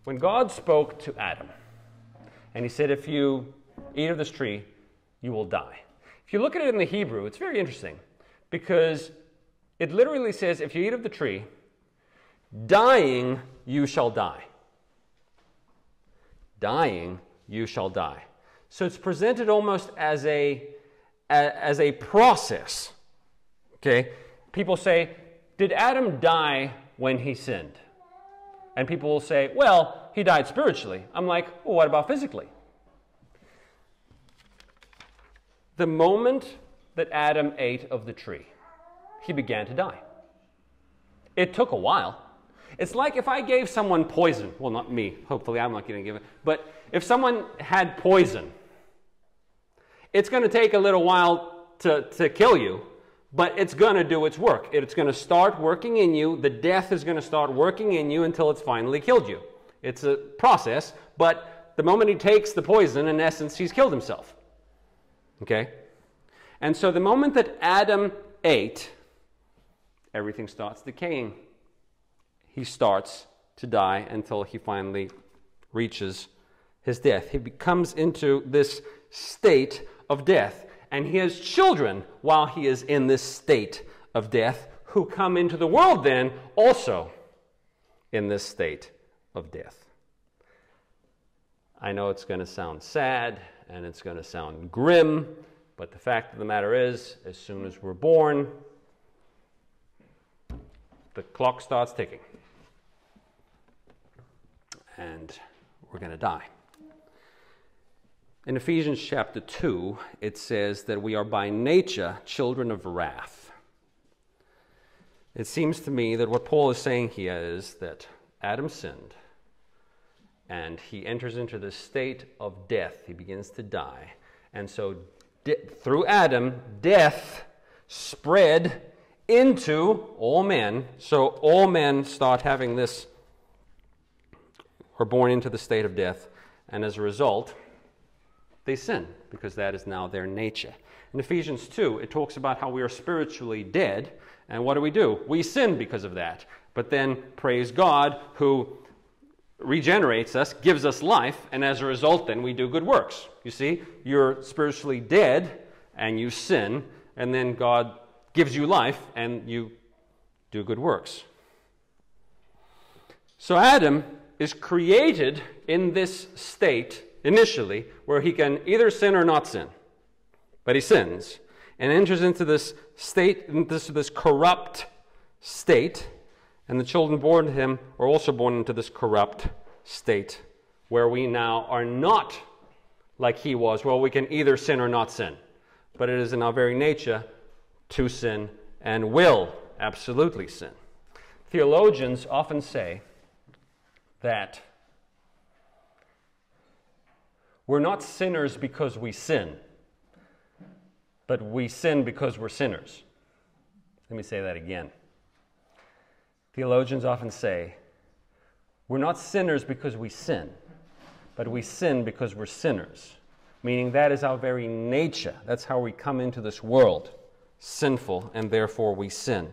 when God spoke to Adam, and he said, if you eat of this tree, you will die. If you look at it in the Hebrew, it's very interesting, because it literally says, if you eat of the tree, dying, you shall die. Dying, you shall die. So it's presented almost as a process. Okay? People say, did Adam die when he sinned? And people will say, well, he died spiritually. I'm like, well, what about physically? The moment that Adam ate of the tree, he began to die. It took a while. It's like if I gave someone poison. Well, not me. Hopefully I'm not going to give it. But if someone had poison, it's going to take a little while to kill you, but it's going to do its work. It's going to start working in you. The death is going to start working in you until it's finally killed you. It's a process, but the moment he takes the poison, in essence, he's killed himself. Okay? And so the moment that Adam ate, everything starts decaying. He starts to die until he finally reaches his death. He comes into this state of death. And he has children while he is in this state of death, who come into the world then also in this state of death. I know it's going to sound sad and it's going to sound grim, but the fact of the matter is, as soon as we're born, the clock starts ticking. And we're going to die. In Ephesians chapter 2, it says that we are by nature children of wrath. It seems to me that what Paul is saying here is that Adam sinned, and he enters into the state of death. He begins to die. And so through Adam, death spread into all men. So all men start having this, are born into the state of death, and as a result, they sin, because that is now their nature. In Ephesians 2, it talks about how we are spiritually dead, and what do? We sin because of that. But then, praise God, who regenerates us, gives us life, and as a result, then we do good works. You see, you're spiritually dead, and you sin, and then God gives you life, and you do good works. So Adam is created in this state initially, where he can either sin or not sin. But he sins and enters into this state, into this corrupt state, and the children born to him are also born into this corrupt state, where we now are not like he was, where we can either sin or not sin. But it is in our very nature to sin and will absolutely sin. Theologians often say that we're not sinners because we sin, but we sin because we're sinners. Let me say that again. Theologians often say, we're not sinners because we sin, but we sin because we're sinners. Meaning that is our very nature. That's how we come into this world, sinful, and therefore we sin.